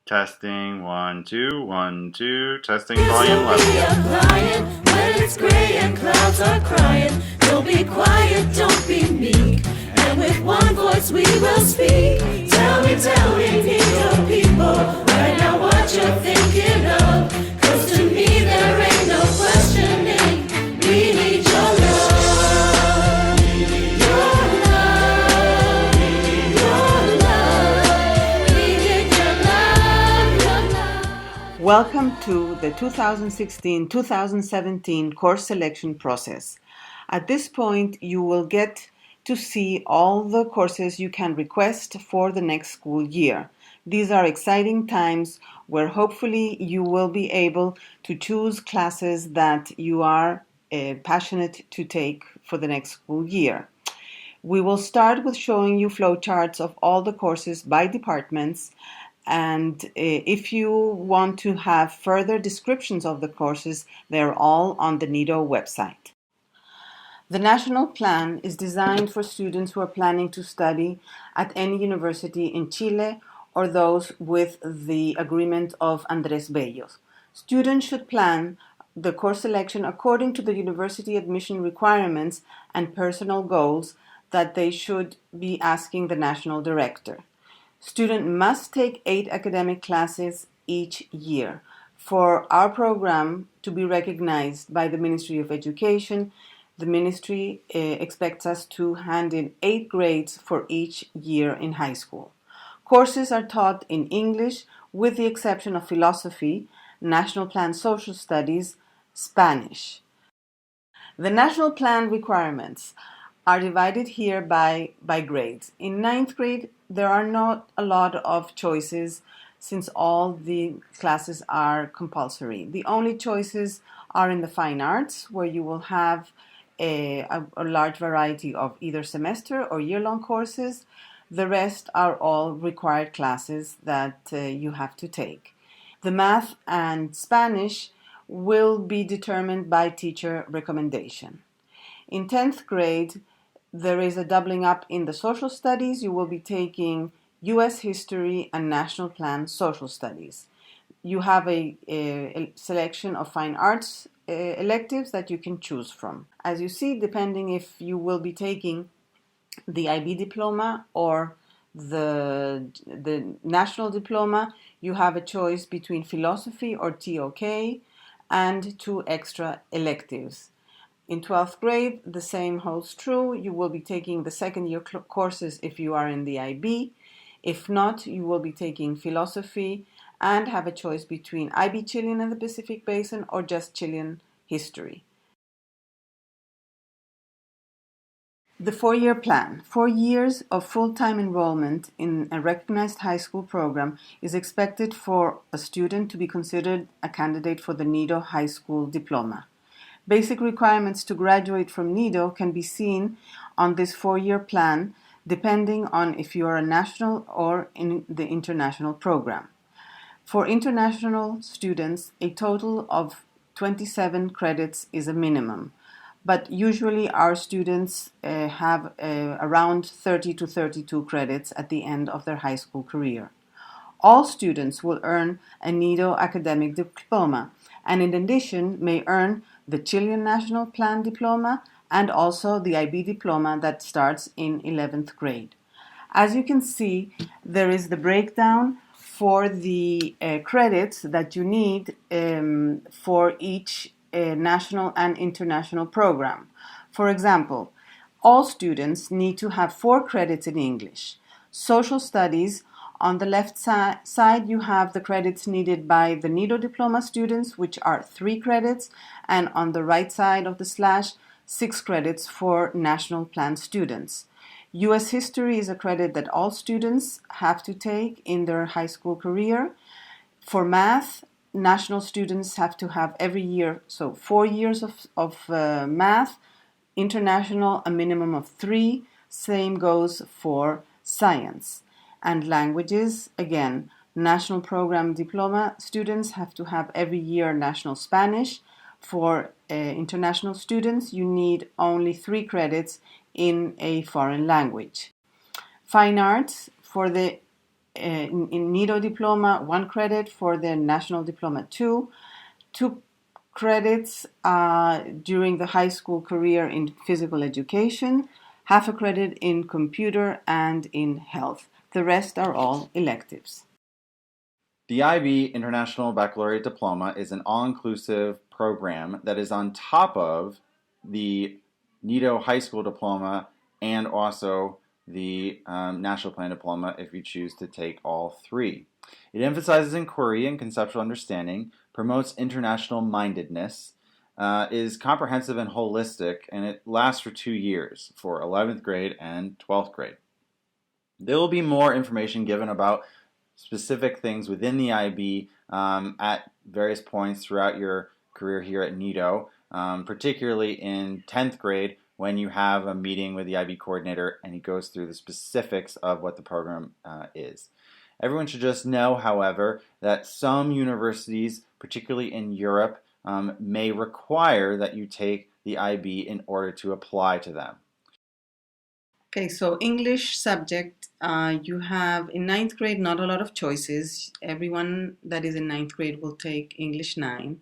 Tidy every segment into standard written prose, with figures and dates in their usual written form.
Testing 1 2 1 2. Testing volume level. When it's gray and clouds are crying, don't be quiet, don't be meek. And with one voice we will speak. Tell me, Nido people, right now what you're thinking of. 'Cause to me there ain't no questioning. We need your love, your love, your love. We need your love. Welcome to the 2016-2017 course selection process. At this point, you will get to see all the courses you can request for the next school year. These are exciting times where hopefully you will be able to choose classes that you are passionate to take for the next school year. We will start with showing you flowcharts of all the courses by departments, and if you want to have further descriptions of the courses, they're all on the NIDO website. The National Plan is designed for students who are planning to study at any university in Chile or those with the agreement of Andrés Bello. Students should plan the course selection according to the university admission requirements and personal goals that they should be asking the national director. Student must take 8 academic classes each year. For our program to be recognized by the Ministry of Education, the ministry expects us to hand in 8 grades for each year in high school. Courses are taught in English with the exception of philosophy, National Plan Social Studies, Spanish. The National Plan requirements are divided here by grades. In 9th grade, there are not a lot of choices since all the classes are compulsory. The only choices are in the fine arts, where you will have a large variety of either semester or year-long courses. The rest are all required classes that you have to take. The math and Spanish will be determined by teacher recommendation. In 10th grade, there is a doubling up in the social studies. You will be taking U.S. history and National Plan social studies. You have a selection of fine arts electives that you can choose from. As you see, depending if you will be taking the IB diploma or the national diploma, you have a choice between philosophy or TOK and 2 extra electives. In 12th grade, the same holds true. You will be taking the second year courses if you are in the IB. If not, you will be taking philosophy and have a choice between IB Chilean and the Pacific Basin or just Chilean history. The 4-year plan. 4 years of full-time enrollment in a recognized high school program is expected for a student to be considered a candidate for the NIDO high school diploma. Basic requirements to graduate from NIDO can be seen on this 4-year plan, depending on if you are a national or in the international program. For international students, a total of 27 credits is a minimum, but usually our students have around 30 to 32 credits at the end of their high school career. All students will earn a NIDO academic diploma, and in addition may earn the Chilean National Plan diploma and also the IB diploma that starts in 11th grade. As you can see, there is the breakdown for the credits that you need for each national and international program. For example, all students need to have 4 credits in English. Social studies, on the left side, you have the credits needed by the NIDO diploma students, which are 3 credits, and on the right side of the slash, 6 credits for National Plan students. U.S. history is a credit that all students have to take in their high school career. For math, national students have to have every year, so 4 years of math, international a minimum of 3, same goes for science. And languages, again, national program diploma students have to have every year national Spanish. For international students, you need only 3 credits in a foreign language. Fine arts, for the in NIDO diploma, 1 credit for the national diploma 2 credits during the high school career in physical education, half a credit in computer and in health. The rest are all electives. The IB International Baccalaureate Diploma is an all-inclusive program that is on top of the NIDO High School Diploma and also the National Plan Diploma if you choose to take all 3. It emphasizes inquiry and conceptual understanding, promotes international mindedness, is comprehensive and holistic, and it lasts for 2 years for 11th grade and 12th grade. There will be more information given about specific things within the IB at various points throughout your career here at NIDO, particularly in 10th grade when you have a meeting with the IB coordinator and he goes through the specifics of what the program is. Everyone should just know, however, that some universities, particularly in Europe, may require that you take the IB in order to apply to them. Okay, so English subject, you have in 9th grade not a lot of choices. Everyone that is in 9th grade will take English 9.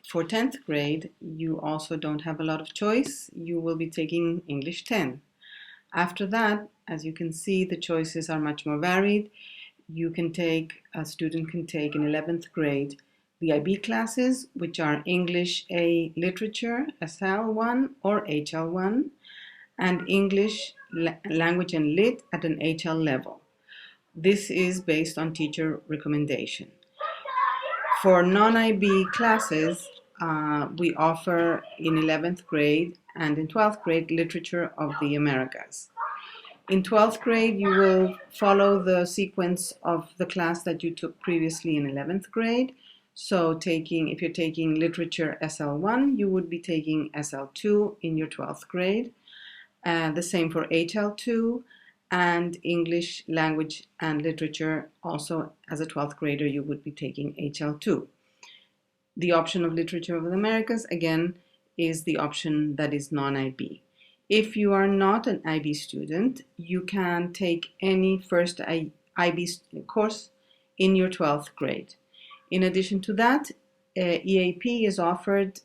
For 10th grade, you also don't have a lot of choice. You will be taking English 10. After that, as you can see, the choices are much more varied. A student can take in 11th grade the IB classes, which are English A Literature, SL1 or HL1, and English Language and Lit at an HL level. This is based on teacher recommendation. For non-IB classes, we offer in 11th grade and in 12th grade Literature of the Americas. In 12th grade, you will follow the sequence of the class that you took previously in 11th grade. So if you're taking Literature SL1, you would be taking SL2 in your 12th grade. The same for HL2 and English Language and Literature. Also, as a 12th grader, you would be taking HL2. The option of Literature of the Americas, again, is the option that is non-IB. If you are not an IB student, you can take any first IB course in your 12th grade. In addition to that, EAP is offered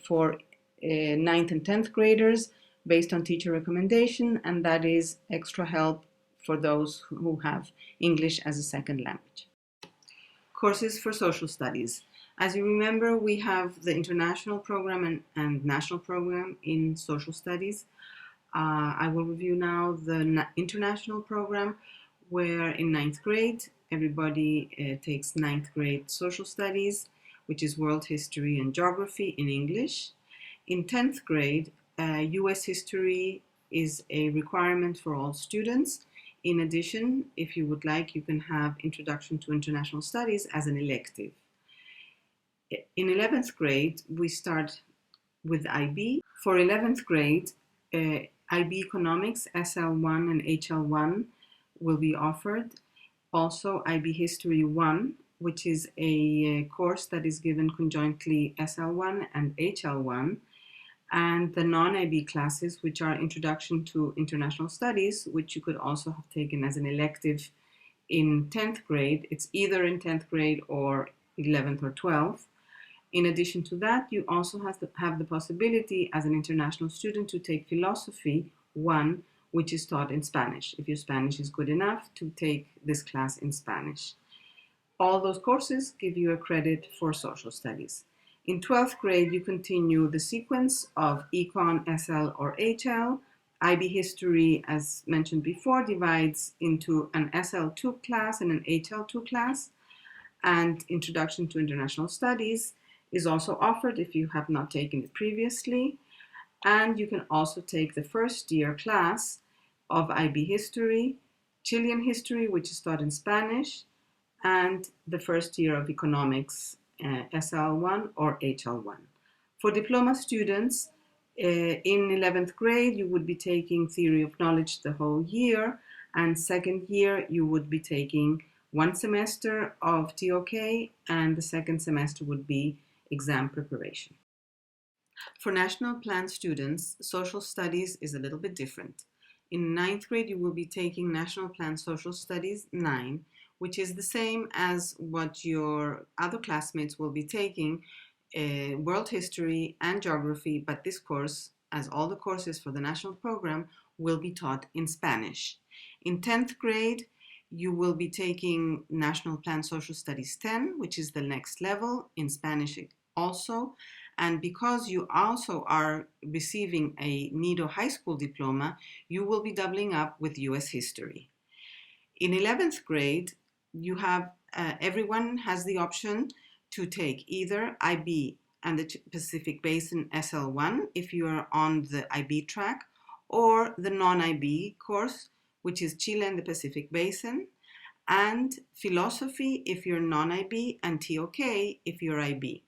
for 9th and 10th graders based on teacher recommendation, and that is extra help for those who have English as a second language. Courses for social studies. As you remember, we have the international program and national program in social studies. I will review now the international program, where in 9th grade, everybody takes 9th grade social studies, which is world history and geography in English. In 10th grade, US history is a requirement for all students. In addition, if you would like, you can have Introduction to International Studies as an elective. In 11th grade, we start with IB. For 11th grade, IB Economics, SL1 and HL1 will be offered. Also, IB History 1, which is a course that is given conjointly SL1 and HL1. And the non-IB classes, which are Introduction to International Studies, which you could also have taken as an elective in 10th grade. It's either in 10th grade or 11th or 12th. In addition to that, you also have the possibility as an international student to take Philosophy 1, which is taught in Spanish, if your Spanish is good enough to take this class in Spanish. All those courses give you a credit for social studies. In 12th grade, you continue the sequence of Econ, SL, or HL. IB History, as mentioned before, divides into an SL2 class and an HL2 class. And Introduction to International Studies is also offered if you have not taken it previously. And you can also take the first year class of IB History, Chilean History, which is taught in Spanish, and the first year of Economics, SL1 or HL1. For diploma students, in 11th grade, you would be taking Theory of Knowledge the whole year, and second year, you would be taking 1 semester of TOK, and the second semester would be exam preparation. For national plan students, social studies is a little bit different. In ninth grade, you will be taking National Plan Social Studies 9, which is the same as what your other classmates will be taking, World History and Geography, but this course, as all the courses for the national program, will be taught in Spanish. In 10th grade, you will be taking National Plan Social Studies 10, which is the next level, in Spanish also. And because you also are receiving a NIDO high school diploma, you will be doubling up with US history. In 11th grade, you have everyone has the option to take either IB and the Pacific Basin SL1 if you are on the IB track, or the non-IB course, which is Chile and the Pacific Basin, and philosophy if you're non-IB, and TOK if you're IB.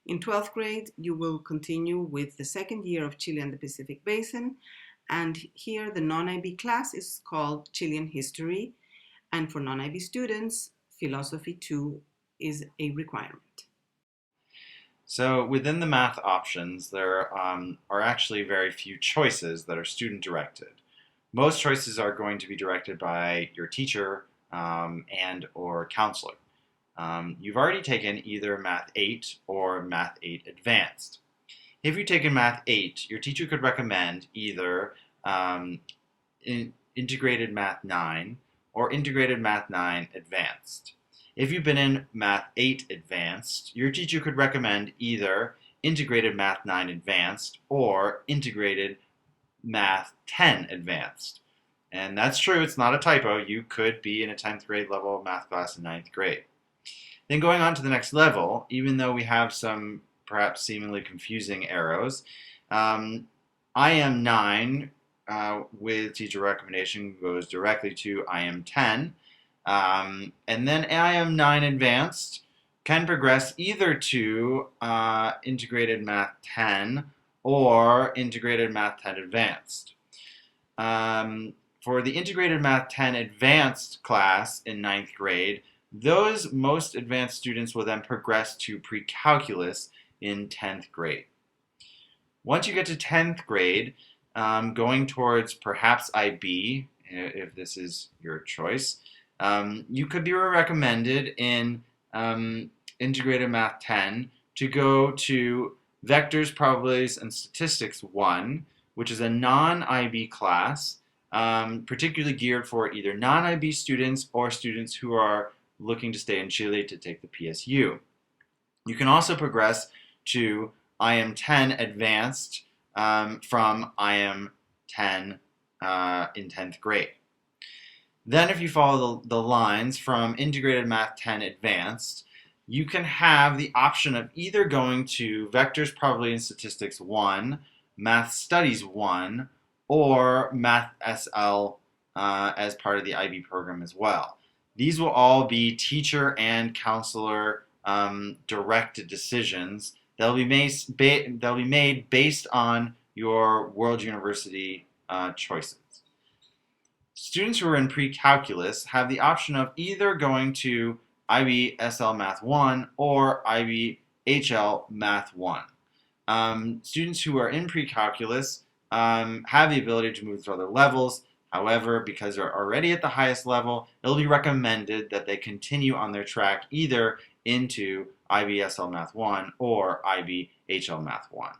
In 12th grade, you will continue with the second year of Chile and the Pacific Basin, and here the non-IB class is called Chilean History, and for non-IB students, Philosophy 2 is a requirement. So within the math options, there are actually very few choices that are student-directed. Most choices are going to be directed by your teacher and or counselor. You've already taken either Math 8 or Math 8 Advanced. If you've taken Math 8, your teacher could recommend either Integrated Math 9 or Integrated Math 9 Advanced. If you've been in Math 8 Advanced, your teacher could recommend either Integrated Math 9 Advanced or Integrated Math 10 Advanced. And that's true, it's not a typo. You could be in a 10th grade level math class in 9th grade. Then going on to the next level, even though we have some perhaps seemingly confusing arrows, IM 9 with teacher recommendation goes directly to IM 10. And then IM 9 Advanced can progress either to Integrated Math 10 or Integrated Math 10 Advanced. For the Integrated Math 10 Advanced class in 9th grade, those most advanced students will then progress to pre-calculus in 10th grade. Once you get to 10th grade, going towards perhaps IB, if this is your choice, you could be recommended in Integrated Math 10 to go to Vectors, Probabilities, and Statistics 1, which is a non-IB class, particularly geared for either non-IB students or students who are looking to stay in Chile to take the PSU. You can also progress to IM 10 Advanced from IM 10 in 10th grade. Then if you follow the lines from Integrated Math 10 Advanced, you can have the option of either going to Vectors, Probability, and Statistics 1, Math Studies 1, or Math SL as part of the IB program as well. These will all be teacher and counselor directed decisions that will be made based on your World University choices. Students who are in pre-calculus have the option of either going to IB SL Math 1 or IB HL Math 1. Students who are in pre-calculus have the ability to move to other levels. However, because they're already at the highest level, it'll be recommended that they continue on their track either into IB SL Math 1 or IB HL Math 1.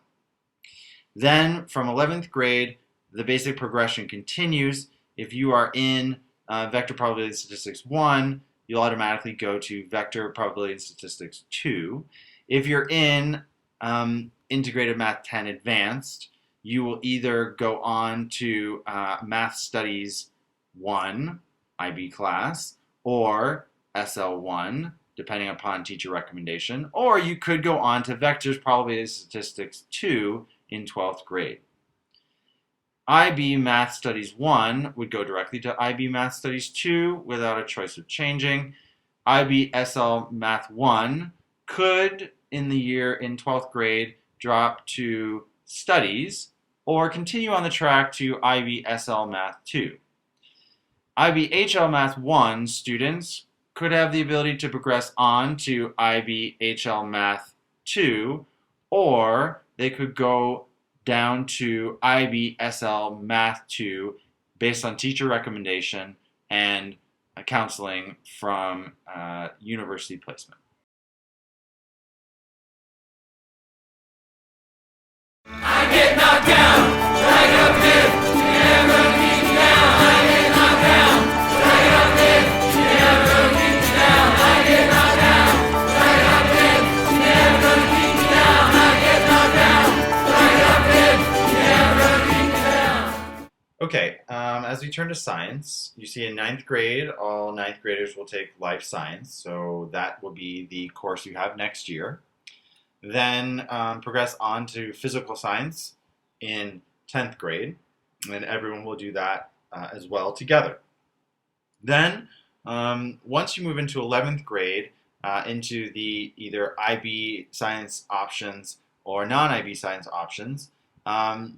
Then from 11th grade, the basic progression continues. If you are in Vector Probability and Statistics 1, you'll automatically go to Vector Probability and Statistics 2. If you're in Integrated Math 10 Advanced, you will either go on to Math Studies 1, IB class, or SL1, depending upon teacher recommendation, or you could go on to Vectors, Probability, and Statistics 2 in 12th grade. IB Math Studies 1 would go directly to IB Math Studies 2 without a choice of changing. IB SL Math 1 could, in 12th grade, drop to Studies, or continue on the track to IB SL Math 2. IB HL Math 1 students could have the ability to progress on to IB HL Math 2, or they could go down to IB SL Math 2 based on teacher recommendation and counseling from university placement. I get knocked down, drag up live, never keep me down. I get knocked down, drag up live, never keep me down. I get knocked down, drag up live, never keep me down. I get knocked down, drag up live, never keep me down. Okay, as we turn to science, you see in 9th grade, all 9th graders will take life science, so that will be the course you have next year. Then progress on to physical science in 10th grade, and everyone will do that as well together. Then, once you move into 11th grade, into the either IB science options or non-IB science options,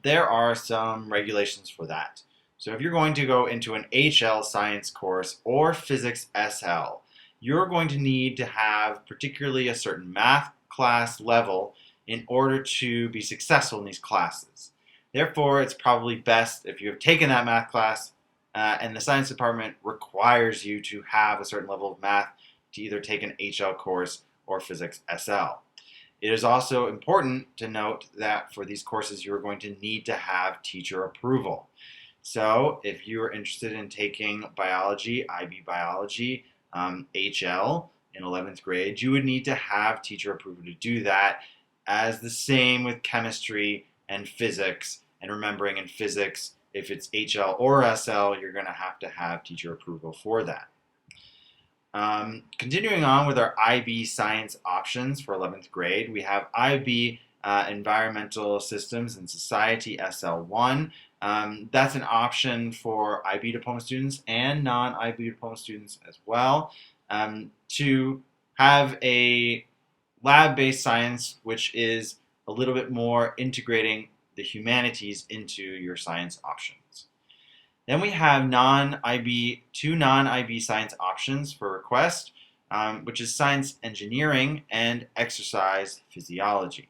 there are some regulations for that. So if you're going to go into an HL science course or physics SL, you're going to need to have particularly a certain math class level in order to be successful in these classes. Therefore, it's probably best if you have taken that math class and the science department requires you to have a certain level of math to either take an HL course or physics SL. It is also important to note that for these courses you're going to need to have teacher approval. So if you're interested in taking biology, IB biology, HL, in 11th grade, you would need to have teacher approval to do that, as the same with chemistry and physics. And remembering in physics, if it's HL or SL, you're going to have teacher approval for that. Continuing on with our IB science options for 11th grade, we have IB Environmental Systems and Society SL1. That's an option for IB diploma students and non-IB diploma students as well. To have a lab-based science which is a little bit more integrating the humanities into your science options. Then we have two non-IB science options for request, which is science engineering and exercise physiology.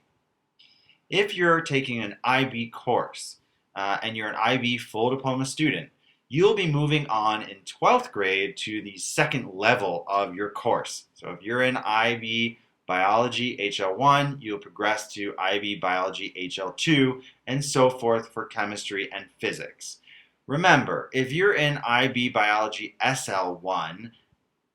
If you're taking an IB course and you're an IB full diploma student, you'll be moving on in 12th grade to the second level of your course. So if you're in IB Biology HL1, you'll progress to IB Biology HL2, and so forth for chemistry and physics. Remember, if you're in IB Biology SL1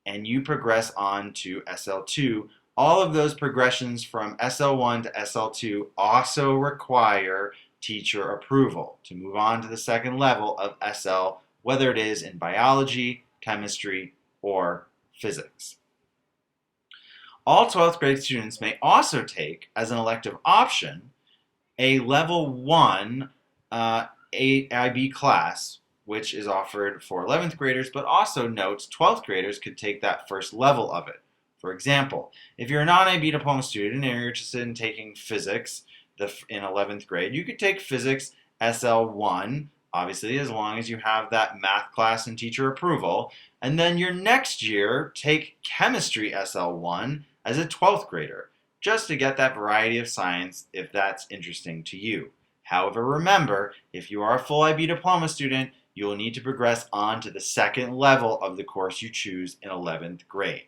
and you progress on to SL2, all of those progressions from SL1 to SL2 also require teacher approval to move on to the second level of SL, whether it is in biology, chemistry, or physics. All 12th grade students may also take, as an elective option, a level 1 IB class, which is offered for 11th graders, but also notes 12th graders could take that first level of it. For example, if you're a non-IB diploma student and you're interested in taking physics in 11th grade, you could take physics SL1, obviously as long as you have that math class and teacher approval, and then your next year take chemistry SL1 as a 12th grader, just to get that variety of science if that's interesting to you. However, remember, if you are a full IB diploma student, you will need to progress on to the second level of the course you choose in 11th grade.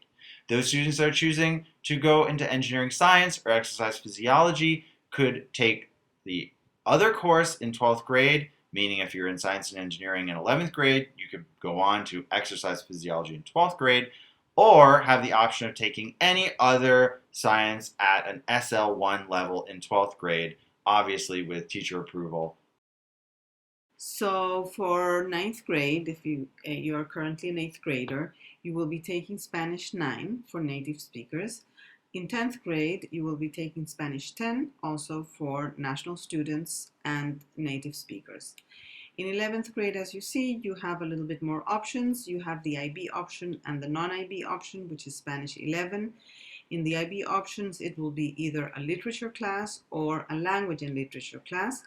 Those students that are choosing to go into engineering science or exercise physiology could take the other course in 12th grade, meaning if you're in science and engineering in 11th grade, you could go on to exercise physiology in 12th grade, or have the option of taking any other science at an SL1 level in 12th grade, obviously with teacher approval. So for 9th grade, if you are currently an 8th grader, you will be taking Spanish 9 for native speakers. In 10th grade, you will be taking Spanish 10, also for national students and native speakers. In 11th grade, as you see, you have a little bit more options. You have the IB option and the non-IB option, which is Spanish 11. In the IB options, it will be either a literature class or a language and literature class,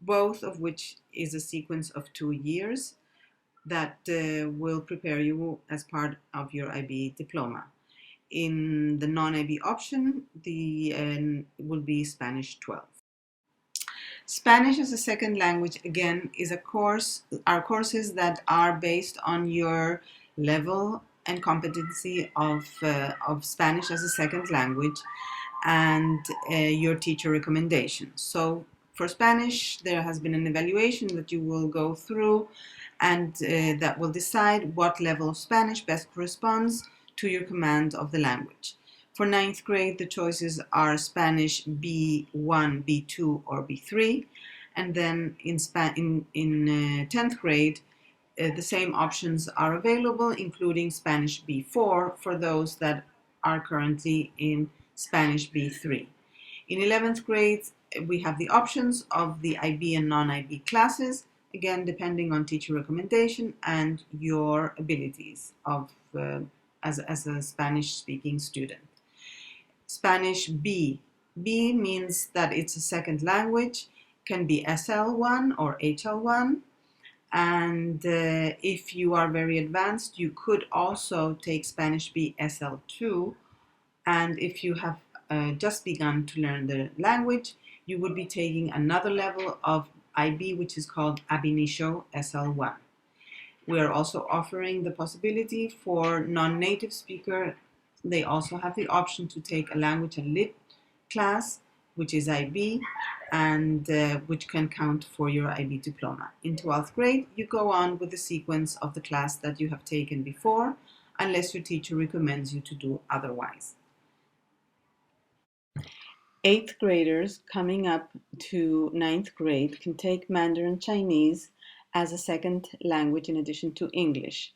both of which is a sequence of 2 years that will prepare you as part of your IB diploma. In the non-IB option, will be Spanish 12. Spanish as a second language, again, are courses that are based on your level and competency of Spanish as a second language and your teacher recommendation. So for Spanish, there has been an evaluation that you will go through and that will decide what level of Spanish best corresponds to your command of the language. For ninth grade, the choices are Spanish B1, B2, or B3. And then in 10th grade, the same options are available, including Spanish B4 for those that are currently in Spanish B3. In 11th grade, we have the options of the IB and non-IB classes, again, depending on teacher recommendation and your abilities as a Spanish-speaking student. Spanish B. B means that it's a second language, can be SL1 or HL1. And if you are very advanced, you could also take Spanish B SL2. And if you have just begun to learn the language, you would be taking another level of IB, which is called Ab Initio SL1. We are also offering the possibility for non-native speaker. They also have the option to take a language and lit class, which is IB, and which can count for your IB diploma. In 12th grade, you go on with the sequence of the class that you have taken before, unless your teacher recommends you to do otherwise. 8th graders coming up to 9th grade can take Mandarin Chinese as a second language in addition to English.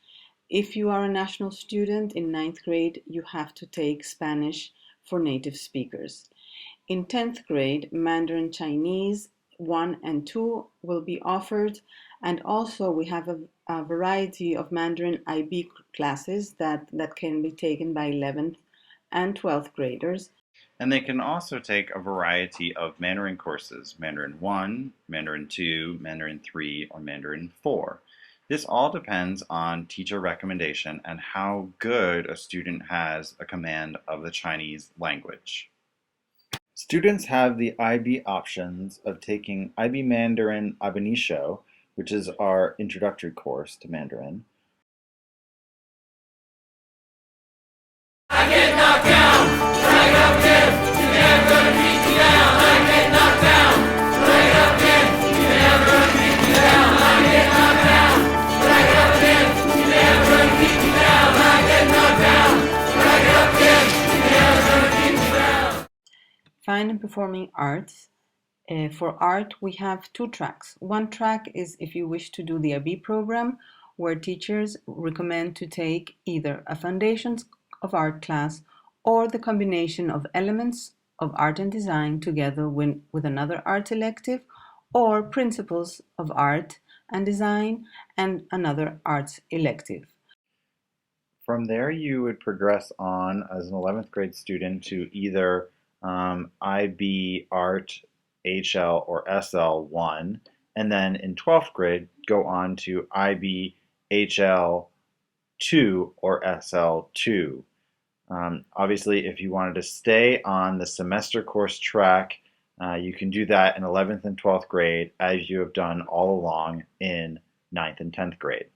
If you are a national student in 9th grade, you have to take Spanish for native speakers. In 10th grade, Mandarin Chinese 1 and 2 will be offered, and also we have a variety of Mandarin IB classes that can be taken by 11th and 12th graders. And they can also take a variety of Mandarin courses, Mandarin 1, Mandarin 2, Mandarin 3, or Mandarin 4. This all depends on teacher recommendation and how good a student has a command of the Chinese language. Students have the IB options of taking IB Mandarin Ab Initio, which is our introductory course to Mandarin. I get knocked down, right up again, you're never gonna beat me down. I get knocked down, right up again, you're never gonna beat me down. I get knocked down, right up again, you're never gonna beat me down. I get knocked down, right up again, you're never gonna beat me down. Fine and Performing Arts. For art, we have 2 tracks. One track is if you wish to do the IB program, where teachers recommend to take either a Foundations of Art class or the combination of elements of art and design together with another art elective, or Principles of Art and Design and another arts elective. From there, you would progress on as an 11th grade student to either IB Art, HL, or SL1, and then in 12th grade, go on to IB, HL2, or SL2. Obviously, if you wanted to stay on the semester course track, you can do that in 11th and 12th grade as you have done all along in 9th and 10th grade.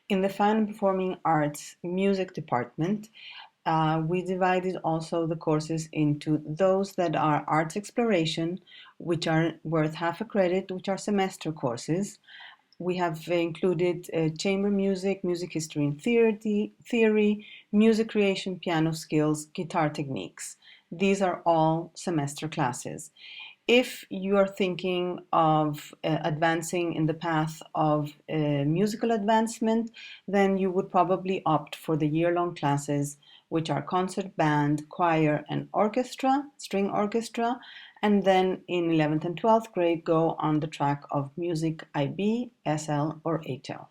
In the Fine and Performing Arts music department, we divided also the courses into those that are arts exploration, which are worth half a credit, which are semester courses. We have included chamber music, music history and theory, music creation, piano skills, guitar techniques. These are all semester classes. If you are thinking of advancing in the path of musical advancement, then you would probably opt for the year-long classes, which are concert band, choir, and orchestra, string orchestra, and then in 11th and 12th grade go on the track of music IB, SL, or HL.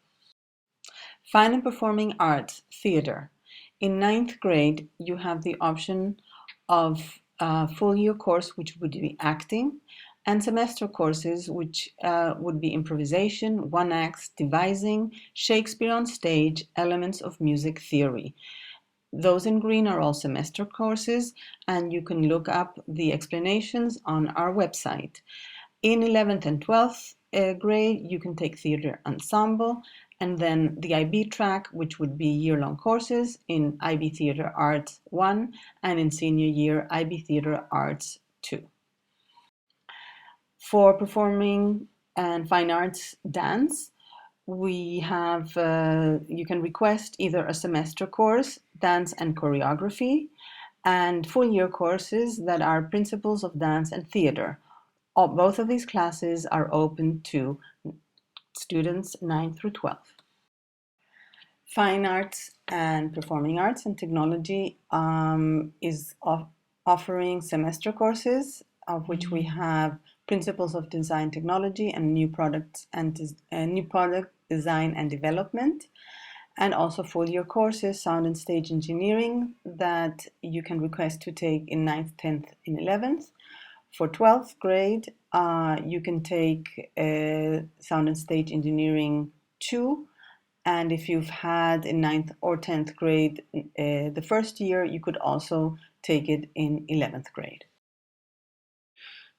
Fine and Performing Arts, theater. In 9th grade, you have the option of a full year course, which would be acting, and semester courses, which would be improvisation, one act, devising, Shakespeare on stage, elements of music theory. Those in green are all semester courses, and you can look up the explanations on our website. In 11th and 12th grade, you can take theater ensemble, and then the IB track, which would be year-long courses in IB Theater Arts 1 and in senior year IB Theater Arts 2. For performing and fine arts dance, we have, you can request either a semester course, dance and choreography, and full year courses that are principles of dance and theater. Both of these classes are open to students 9 through 12. Fine arts and performing arts and technology is offering semester courses, of which we have principles of design technology and new products and new product design and development, and also full year courses, sound and stage engineering, that you can request to take in 9th, 10th, and 11th. For 12th grade, you can take sound and stage engineering 2, and if you've had in 9th or 10th grade the first year, you could also take it in 11th grade.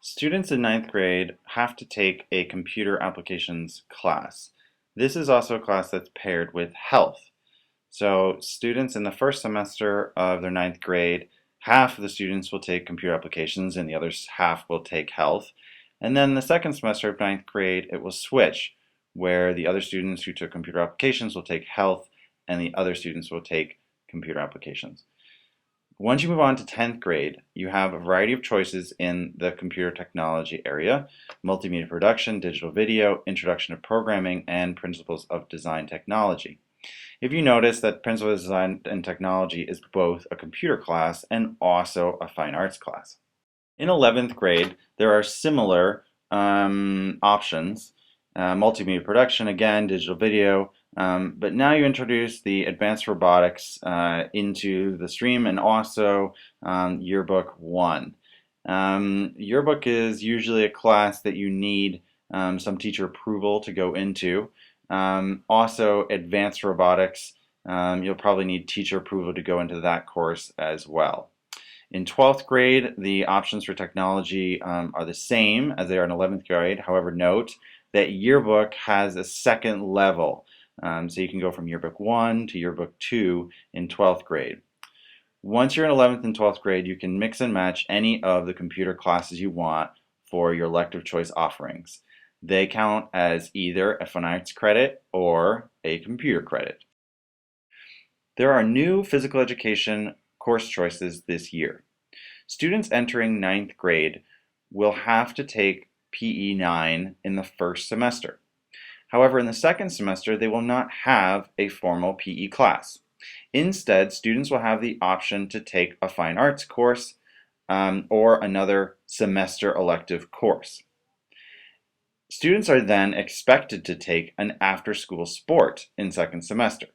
Students in 9th grade have to take a computer applications class. This is also a class that's paired with health. So students in the first semester of their 9th grade, half of the students will take computer applications and the other half will take health. And then the second semester of 9th grade, it will switch, where the other students who took computer applications will take health and the other students will take computer applications. Once you move on to 10th grade, you have a variety of choices in the computer technology area: multimedia production, digital video, introduction to programming, and principles of design technology. If you notice that principles of design and technology is both a computer class and also a fine arts class. In 11th grade, there are similar options. Multimedia production, again, digital video, but now you introduce the advanced robotics into the stream, and also Yearbook 1. Yearbook is usually a class that you need some teacher approval to go into. Also, advanced robotics, you'll probably need teacher approval to go into that course as well. In 12th grade, the options for technology are the same as they are in 11th grade. However, note that Yearbook has a second level. So you can go from Yearbook 1 to Yearbook 2 in 12th grade. Once you're in 11th and 12th grade, you can mix and match any of the computer classes you want for your elective choice offerings. They count as either a fine arts credit or a computer credit. There are new physical education course choices this year. Students entering 9th grade will have to take PE 9 in the first semester. However, in the second semester, they will not have a formal PE class. Instead, students will have the option to take a fine arts course or another semester elective course. Students are then expected to take an after-school sport in second semester.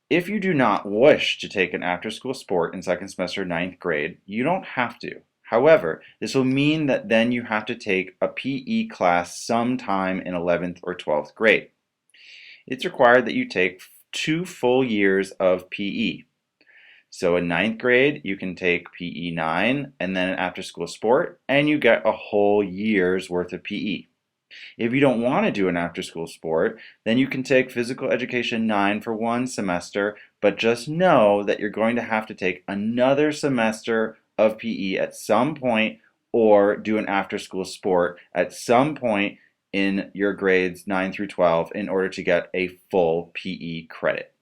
If you do not wish to take an after-school sport in second semester 9th grade, you don't have to. However, this will mean that then you have to take a PE class sometime in 11th or 12th grade. It's required that you take 2 full years of PE. So in 9th grade, you can take PE 9 and then an after-school sport, and you get a whole year's worth of PE. If you don't want to do an after-school sport, then you can take physical education 9 for 1 semester, but just know that you're going to have to take another semester of PE at some point, or do an after-school sport at some point in your grades 9 through 12 in order to get a full PE credit.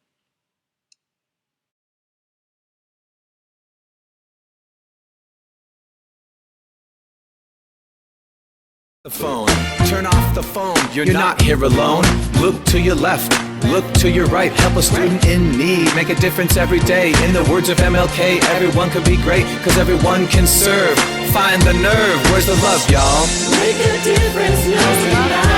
The phone. Turn off the phone. You're not here alone. Look to your left. Look to your right. Help a student in need. Make a difference every day. In the words of MLK, everyone could be great, cause everyone can serve. Find the nerve. Where's the love, y'all? Make a difference, no